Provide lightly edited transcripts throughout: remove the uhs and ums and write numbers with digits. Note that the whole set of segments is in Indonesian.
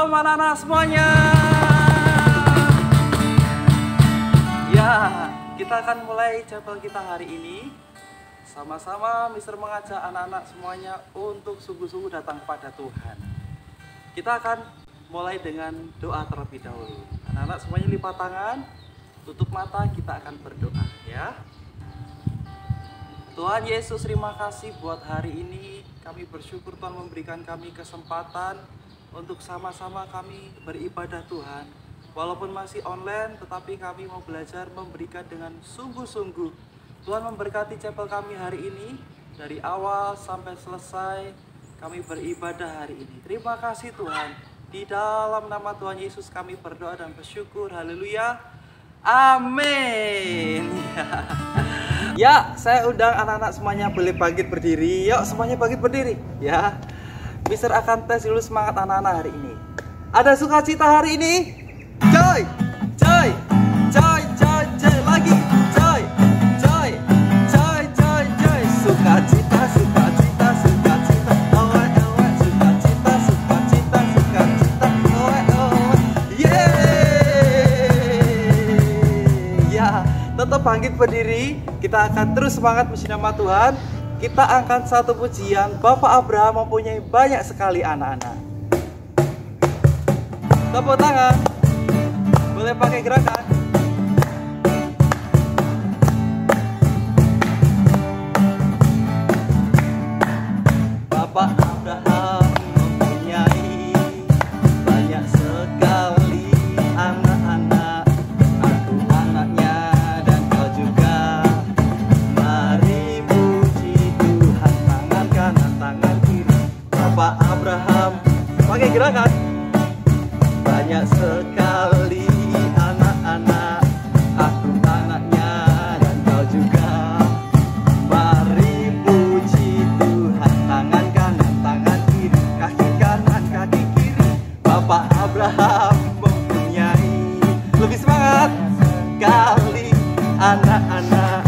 Shalom anak-anak semuanya. Ya, kita akan mulai chapel kita hari ini. Sama-sama Mister mengajak anak-anak semuanya untuk sungguh-sungguh datang kepada Tuhan. Kita akan mulai dengan doa terlebih dahulu. Anak-anak semuanya lipat tangan, tutup mata, kita akan berdoa ya. Tuhan Yesus, terima kasih buat hari ini. Kami bersyukur Tuhan memberikan kami kesempatan untuk sama-sama kami beribadah Tuhan. Walaupun masih online, tetapi kami mau belajar memberikan dengan sungguh-sungguh. Tuhan memberkati chapel kami hari ini. Dari awal sampai selesai, kami beribadah hari ini. Terima kasih Tuhan. Di dalam nama Tuhan Yesus kami berdoa dan bersyukur. Haleluya. Amin. Ya, saya undang anak-anak semuanya boleh bangkit berdiri. Yuk, semuanya bangkit berdiri. Ya, Mister akan tes dulu semangat anak-anak hari ini. Ada sukacita hari ini? Joy, joy, joy, joy, joy. Lagi, joy, joy, joy, joy, joy. Sukacita, sukacita, sukacita. Owe, owe, sukacita, sukacita, sukacita. Owe, owe. Yeay. Ya, tetap bangkit berdiri. Kita akan terus semangat memuji nama Tuhan. Kita angkat satu pujian. Bapak Abraham mempunyai banyak sekali anak-anak. Tepuk tangan. Boleh pakai gerakan. Bapak Abraham mempunyai banyak sekali anak-anak. Aku anaknya dan kau juga. Mari puji Tuhan, tangan kanan, tangan kiri. Bapak Abraham pakai gerakan. Banyak sekali anak-anak, aku anaknya dan kau juga. Mari puji Tuhan, tangan kanan, tangan kiri, kaki kanan, kaki kiri. Bapak Abraham mempunyai lebih semangat sekali anak-anak,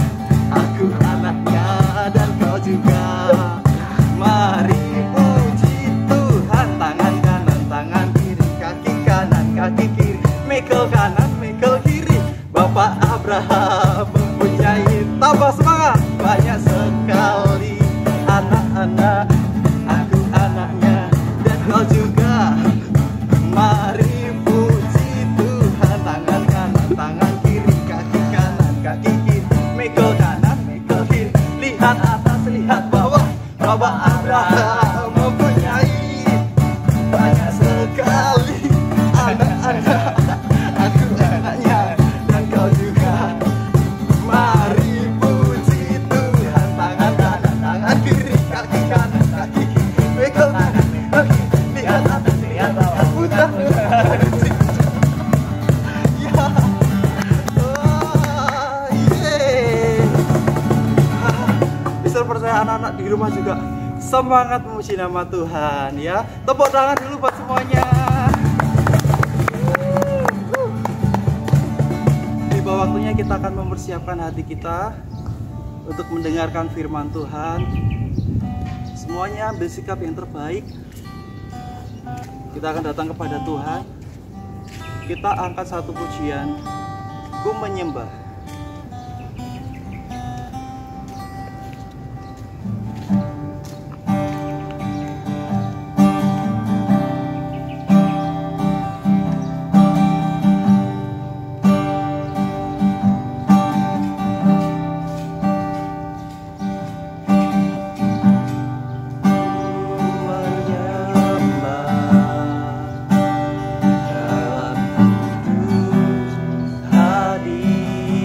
aku anaknya dan kau juga. Mari puji Tuhan, tangan kanan, tangan kiri, kaki kanan, kaki kiri, mekel kanan, mekel kiri. Bapak Abraham mempunyai, tambah semangat, banyak sekali anak-anak, aku anaknya dan kau juga. Mari puji Tuhan, tangan kanan, tangan kiri, kaki kanan, kaki kiri, mekel kanan, mekel kiri. Lihat atas, lihat bawah. Bapak Abraham mempunyai banyak sekali anak-anak, aku anaknya dan kau juga. Mari puji Tuhan, tangan kanan, tangan kiri, kaki kanan, kaki kiri, mekel kanan, mekel kiri. Lihat atas, lihat bawah, putar. Ya, oh, yeay. Bisa percaya anak-anak di rumah juga semangat memuji nama Tuhan ya. Tepuk tangan dulu buat semuanya. Tiba waktunya kita akan mempersiapkan hati kita untuk mendengarkan firman Tuhan. Semuanya ambil sikap yang terbaik. Kita akan datang kepada Tuhan. Kita angkat satu pujian, Ku Menyembah. Dalam kudus hadirat.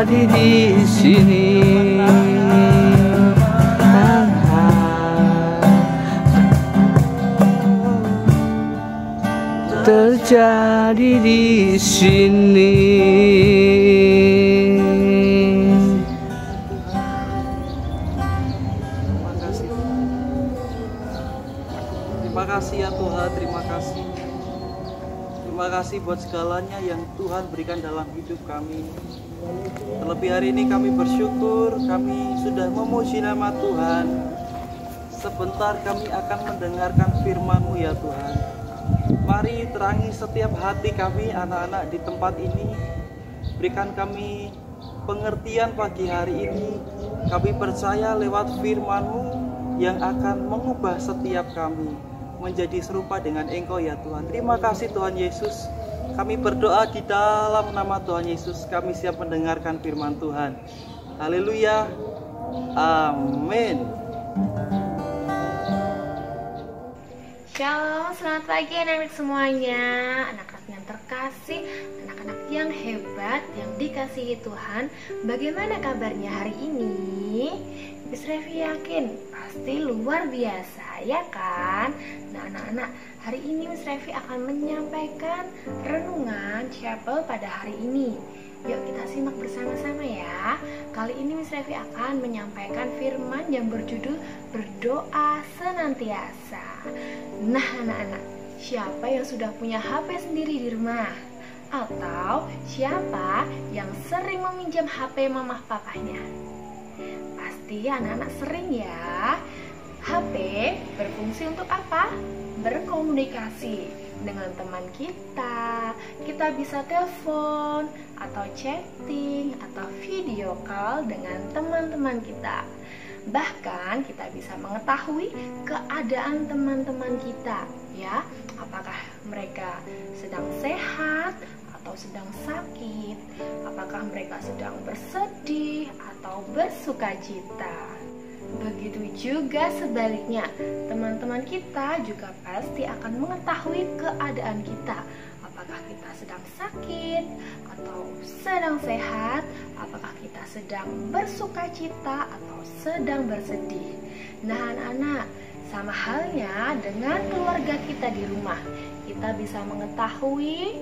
terjadi di sini. Terjadi di sini. Terima kasih ya Tuhan, terima kasih. Terima kasih buat segalanya yang Tuhan berikan dalam hidup kami. Terlebih hari ini kami bersyukur, kami sudah memuji nama Tuhan. Sebentar kami akan mendengarkan firman-Mu ya Tuhan. Mari terangi setiap hati kami anak-anak di tempat ini. Berikan kami pengertian pagi hari ini. Kami percaya lewat firman-Mu yang akan mengubah setiap kami menjadi serupa dengan Engkau ya Tuhan. Terima kasih Tuhan Yesus. Kami berdoa di dalam nama Tuhan Yesus. Kami siap mendengarkan firman Tuhan. Haleluya. Amin. Shalom, selamat pagi anak-anak semuanya. Anak-anak yang terkasih, anak-anak yang hebat, yang dikasihi Tuhan. Bagaimana kabarnya hari ini? Miss Revi yakin pasti luar biasa, ya kan? Nah anak-anak, hari ini Miss Revi akan menyampaikan renungan chapel pada hari ini. Yuk kita simak bersama-sama ya. Kali ini Miss Revi akan menyampaikan firman yang berjudul Berdoa Senantiasa. Nah anak-anak, siapa yang sudah punya HP sendiri di rumah? Atau siapa yang sering meminjam HP mamah papahnya? Pasti anak-anak sering ya. HP berfungsi untuk apa? Berkomunikasi dengan teman kita. Kita bisa telepon atau chatting atau video call dengan teman-teman kita. Bahkan kita bisa mengetahui keadaan teman-teman kita, ya. Apakah mereka sedang sehat atau sedang sakit, apakah mereka sedang bersedih atau bersukacita. Begitu juga sebaliknya, teman-teman kita juga pasti akan mengetahui keadaan kita. Apakah kita sedang sakit atau sedang sehat, apakah kita sedang bersukacita atau sedang bersedih. Nah anak-anak, sama halnya dengan keluarga kita di rumah. Kita bisa mengetahui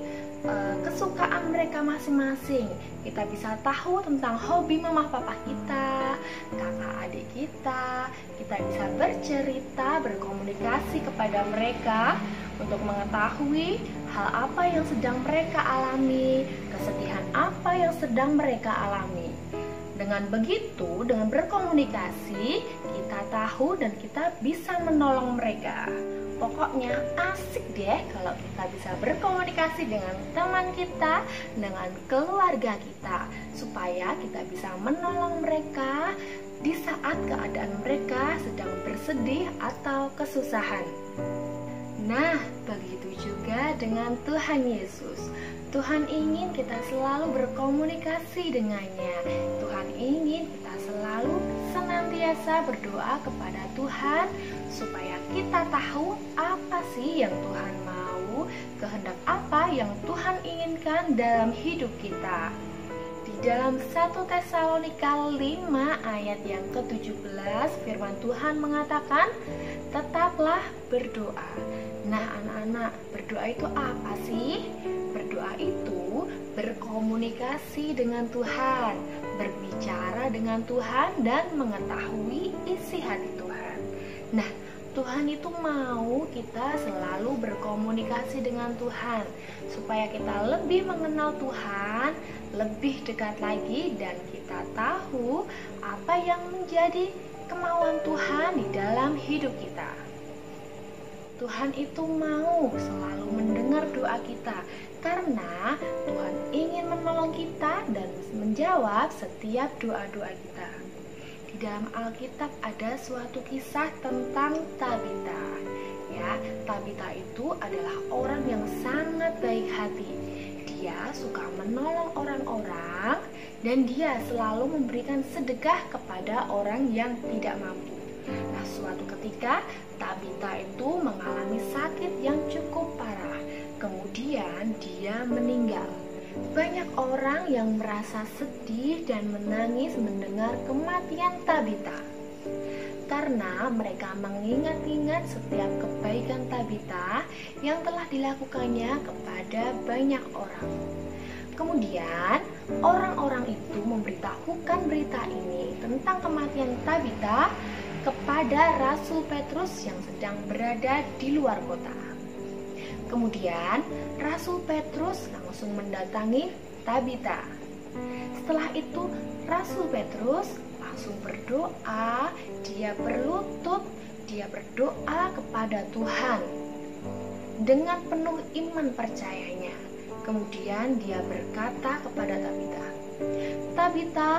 kesukaan mereka masing-masing. Kita bisa tahu tentang hobi mama papa kita, kakak adik kita. Kita bisa bercerita, berkomunikasi kepada mereka untuk mengetahui hal apa yang sedang mereka alami, kesedihan apa yang sedang mereka alami. Dengan begitu, dengan berkomunikasi, kita tahu dan kita bisa menolong mereka. Pokoknya asik deh kalau kita bisa berkomunikasi dengan teman kita, dengan keluarga kita, supaya kita bisa menolong mereka di saat keadaan mereka sedang bersedih atau kesusahan. Nah, begitu juga dengan Tuhan Yesus. Tuhan ingin kita selalu berkomunikasi dengannya. Tuhan ingin kita selalu senantiasa berdoa kepada Tuhan supaya kita tahu apa sih yang Tuhan mau, kehendak apa yang Tuhan inginkan dalam hidup kita. Di dalam 1 Tesalonika 5 ayat yang ke-17 firman Tuhan mengatakan, tetaplah berdoa. Nah anak-anak, berdoa itu apa sih? Berdoa itu berkomunikasi dengan Tuhan, berbicara dengan Tuhan dan mengetahui isi hati Tuhan. Nah, Tuhan itu mau kita selalu berkomunikasi dengan Tuhan supaya kita lebih mengenal Tuhan, lebih dekat lagi, dan kita tahu apa yang menjadi kemauan Tuhan di dalam hidup kita. Tuhan itu mau selalu mendengar doa kita karena Tuhan ingin menolong kita dan menjawab setiap doa-doa kita. Di dalam Alkitab ada suatu kisah tentang Tabita. Ya, Tabita itu adalah orang yang sangat baik hati. Dia suka menolong orang-orang dan dia selalu memberikan sedekah kepada orang yang tidak mampu. Nah, suatu ketika Tabita itu mengalami sakit yang cukup parah. Kemudian dia meninggal. banyak orang yang merasa sedih dan menangis mendengar kematian Tabita. Karena mereka mengingat-ingat setiap kebaikan Tabita yang telah dilakukannya kepada banyak orang. Kemudian, orang-orang itu memberitahukan berita ini tentang kematian Tabita kepada Rasul Petrus yang sedang berada di luar kota. Kemudian, Rasul Petrus langsung mendatangi Tabita. Setelah itu, Rasul Petrus langsung berdoa, dia berlutut, dia berdoa kepada Tuhan dengan penuh iman percayanya. Kemudian dia berkata kepada Tabita, "Tabita,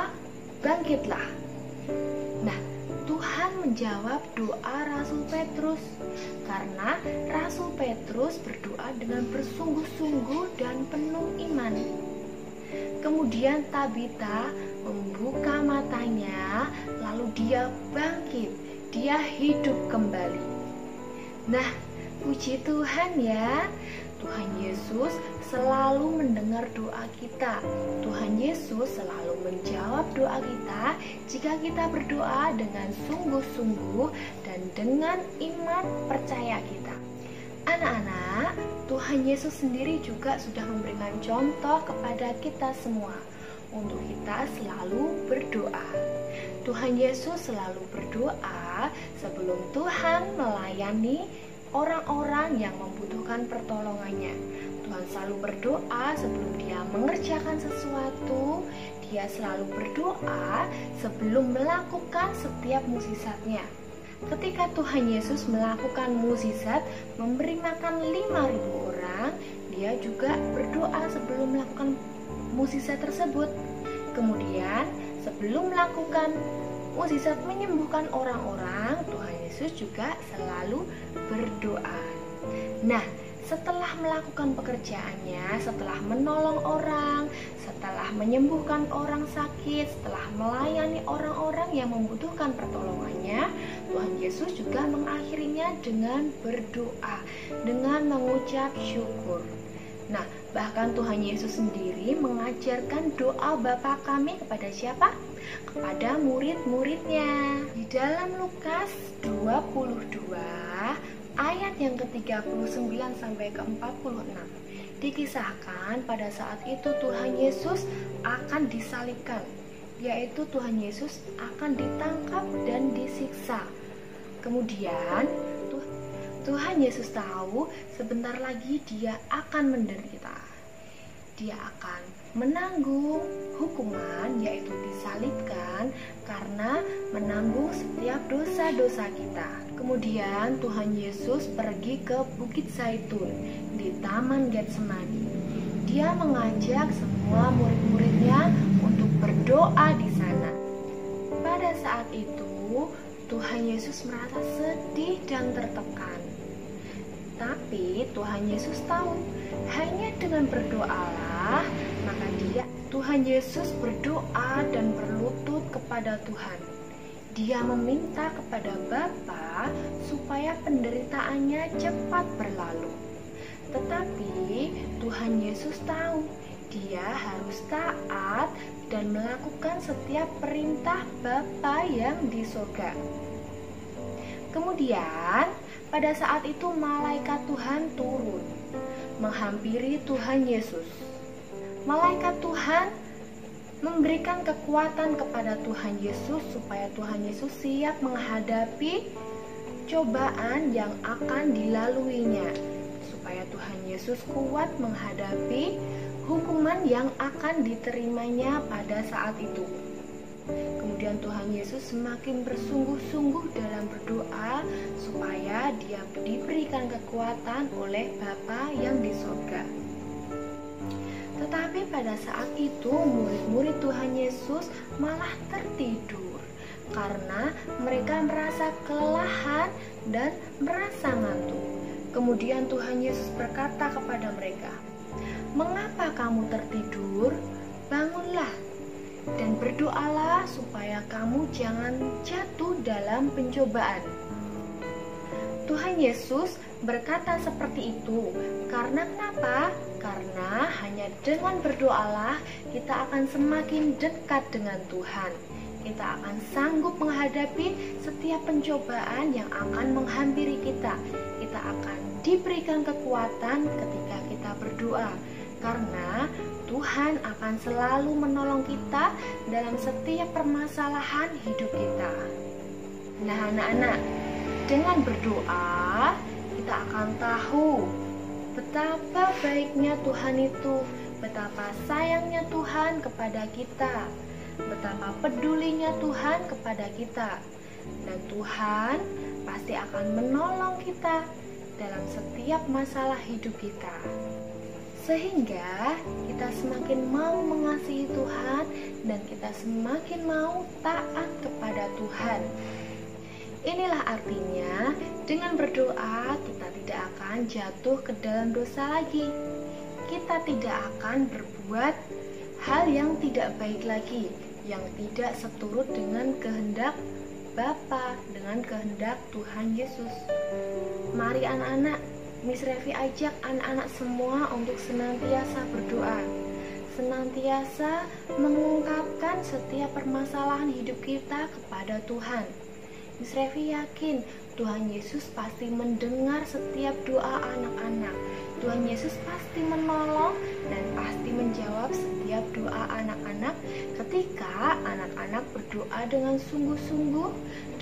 bangkitlah." Nah, Tuhan menjawab doa Rasul Petrus karena Rasul Petrus berdoa dengan bersungguh-sungguh dan penuh iman. Kemudian Tabita membuka matanya, lalu dia bangkit, dia hidup kembali. Nah, puji Tuhan ya, Tuhan Yesus selalu mendengar doa kita. Tuhan Yesus selalu menjawab doa kita jika kita berdoa dengan sungguh-sungguh dan dengan iman percaya kita. Anak-anak, Tuhan Yesus sendiri juga sudah memberikan contoh kepada kita semua untuk kita selalu berdoa. Tuhan Yesus selalu berdoa sebelum Tuhan melayani orang-orang yang membutuhkan pertolongannya. Tuhan selalu berdoa sebelum dia mengerjakan sesuatu. Dia selalu berdoa sebelum melakukan setiap mukjizatnya. Ketika Tuhan Yesus melakukan mukjizat memberi makan 5.000 orang, dia juga berdoa sebelum melakukan mukjizat tersebut. Kemudian sebelum melakukan mukjizat menyembuhkan orang-orang, Tuhan Yesus juga selalu berdoa. Nah, setelah melakukan pekerjaannya, setelah menolong orang, setelah menyembuhkan orang sakit, setelah melayani orang-orang yang membutuhkan pertolongannya, Tuhan Yesus juga mengakhirinya dengan berdoa, dengan mengucap syukur. Nah, bahkan Tuhan Yesus sendiri mengajarkan doa Bapa kami kepada siapa? Kepada murid-muridnya. Di dalam Lukas 22 ayat yang ke-39 sampai ke-46 dikisahkan pada saat itu Tuhan Yesus akan disalibkan, yaitu Tuhan Yesus akan ditangkap dan disiksa. Kemudian Tuhan Yesus tahu sebentar lagi dia akan menderita. Dia akan menanggung hukuman, yaitu disalibkan karena menanggung setiap dosa-dosa kita. Kemudian Tuhan Yesus pergi ke Bukit Zaitun di Taman Getsemani. Dia mengajak semua murid-muridnya untuk berdoa di sana. Pada saat itu Tuhan Yesus merasa sedih dan tertekan. Tapi Tuhan Yesus tahu hanya dengan berdoalah maka Tuhan Yesus berdoa dan berlutut kepada Tuhan. Dia meminta kepada Bapa supaya penderitaannya cepat berlalu. Tetapi Tuhan Yesus tahu dia harus taat dan melakukan setiap perintah Bapa yang di surga. Kemudian pada saat itu malaikat Tuhan turun menghampiri Tuhan Yesus. Malaikat Tuhan memberikan kekuatan kepada Tuhan Yesus supaya Tuhan Yesus siap menghadapi cobaan yang akan dilaluinya, supaya Tuhan Yesus kuat menghadapi hukuman yang akan diterimanya pada saat itu. Kemudian Tuhan Yesus semakin bersungguh-sungguh dalam berdoa supaya dia diberikan kekuatan oleh Bapa yang di surga. Tetapi pada saat itu murid-murid Tuhan Yesus malah tertidur karena mereka merasa kelelahan dan merasa ngantuk. Kemudian Tuhan Yesus berkata kepada mereka, "Mengapa kamu tertidur? Bangunlah dan berdoalah supaya kamu jangan jatuh dalam pencobaan." Tuhan Yesus berkata seperti itu karena kenapa? Karena hanya Hanya dengan berdoalah kita akan semakin dekat dengan Tuhan. Kita akan sanggup menghadapi setiap pencobaan yang akan menghampiri kita. Kita akan diberikan kekuatan ketika kita berdoa, karena Tuhan akan selalu menolong kita dalam setiap permasalahan hidup kita. Nah anak-anak, dengan berdoa kita akan tahu betapa baiknya Tuhan itu, betapa sayangnya Tuhan kepada kita, betapa pedulinya Tuhan kepada kita. Dan Tuhan pasti akan menolong kita dalam setiap masalah hidup kita, sehingga kita semakin mau mengasihi Tuhan dan kita semakin mau taat kepada Tuhan. Inilah artinya dengan berdoa kita tidak akan jatuh ke dalam dosa lagi. Kita tidak akan berbuat hal yang tidak baik lagi, yang tidak seturut dengan kehendak Bapa, dengan kehendak Tuhan Yesus. Mari anak-anak, Miss Revi ajak anak-anak semua untuk senantiasa berdoa, senantiasa mengungkapkan setiap permasalahan hidup kita kepada Tuhan. Miss Revi yakin Tuhan Yesus pasti mendengar setiap doa anak-anak. Tuhan Yesus pasti menolong dan pasti menjawab setiap doa anak-anak ketika anak-anak berdoa dengan sungguh-sungguh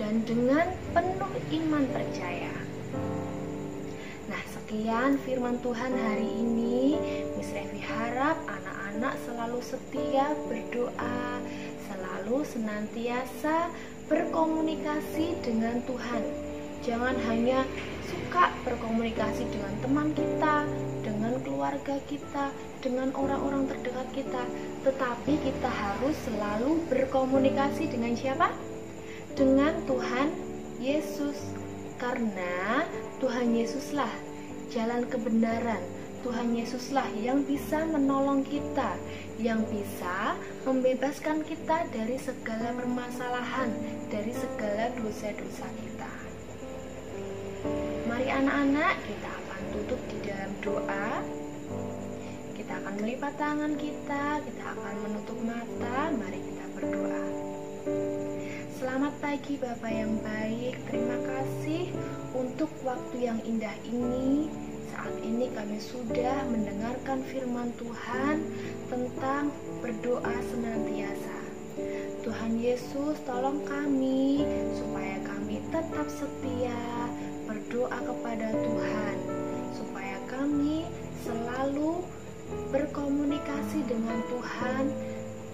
dan dengan penuh iman percaya. Nah, sekian firman Tuhan hari ini. Miss Revi harap anak-anak selalu setia berdoa, selalu senantiasa berkomunikasi dengan Tuhan. Jangan hanya suka berkomunikasi dengan teman kita, dengan keluarga kita, dengan orang-orang terdekat kita, tetapi kita harus selalu berkomunikasi dengan siapa? Dengan Tuhan Yesus. Karena Tuhan Yesuslah jalan kebenaran. Tuhan Yesuslah yang bisa menolong kita, yang bisa membebaskan kita dari segala permasalahan, dari segala dosa-dosa kita. Mari anak-anak, kita akan tutup di dalam doa. Kita akan melipat tangan kita akan menutup mata. Mari kita berdoa. Selamat pagi Bapak yang baik, terima kasih untuk waktu yang indah ini. Saat ini kami sudah mendengarkan firman Tuhan tentang berdoa senantiasa. Tuhan Yesus, tolong kami supaya kami tetap setia berdoa kepada Tuhan, supaya kami selalu berkomunikasi dengan Tuhan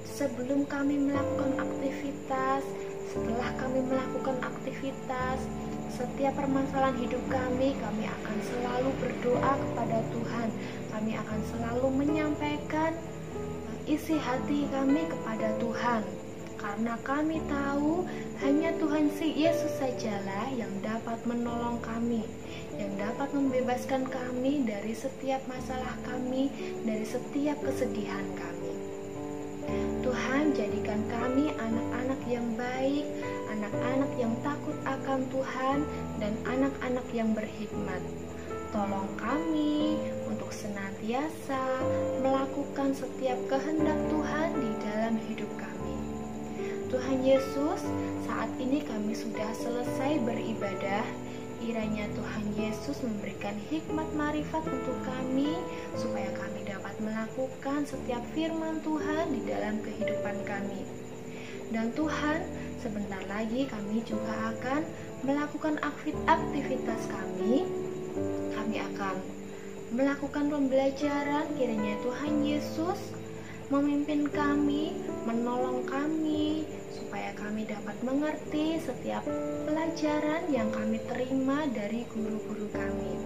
sebelum kami melakukan aktivitas, setelah kami melakukan aktivitas. Setiap permasalahan hidup kami akan selalu berdoa kepada Tuhan. Kami akan selalu menyampaikan isi hati kami kepada Tuhan. Karena kami tahu hanya Tuhan Yesus sajalah yang dapat menolong kami, yang dapat membebaskan kami dari setiap masalah kami, dari setiap kesedihan kami. Tuhan, jadikan kami anak-anak yang baik, anak-anak yang takut akan Tuhan, dan anak-anak yang berhikmat. Tolong kami untuk senantiasa melakukan setiap kehendak Tuhan di dalam hidup kami. Tuhan Yesus, saat ini kami sudah selesai beribadah. Kiranya Tuhan Yesus memberikan hikmat marifat untuk kami, supaya kami dapat melakukan setiap firman Tuhan di dalam kehidupan kami. Dan Tuhan, sebentar lagi kami juga akan melakukan aktivitas kami. Kami akan melakukan pembelajaran. Kiranya Tuhan Yesus memimpin kami, menolong kami, supaya kami dapat mengerti setiap pelajaran yang kami terima dari guru-guru kami.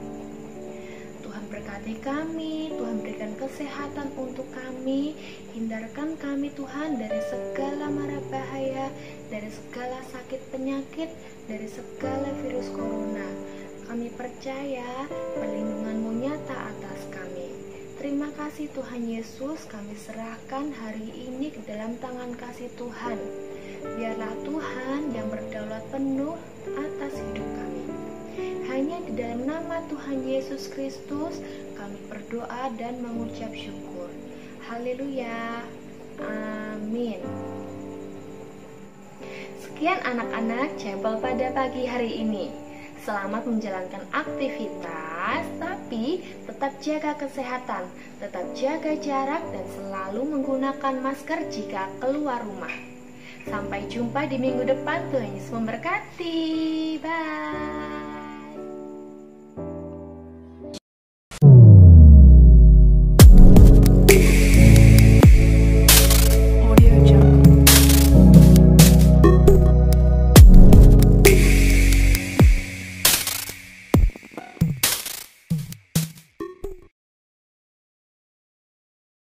Tuhan berkati kami, Tuhan berikan kesehatan untuk kami, hindarkan kami Tuhan dari segala mara bahaya, dari segala sakit penyakit, dari segala virus corona. Kami percaya perlindungan-Mu nyata atas kami. Terima kasih Tuhan Yesus, kami serahkan hari ini ke dalam tangan kasih Tuhan. Biarlah Tuhan yang berdaulat penuh atas hidup kami. Hanya di dalam nama Tuhan Yesus Kristus kami berdoa dan mengucap syukur. Haleluya. Amin. Sekian anak-anak Chapel pada pagi hari ini. Selamat menjalankan aktivitas, tapi tetap jaga kesehatan, tetap jaga jarak, dan selalu menggunakan masker jika keluar rumah. Sampai jumpa di minggu depan. Tuhan Yesus memberkati. Bye.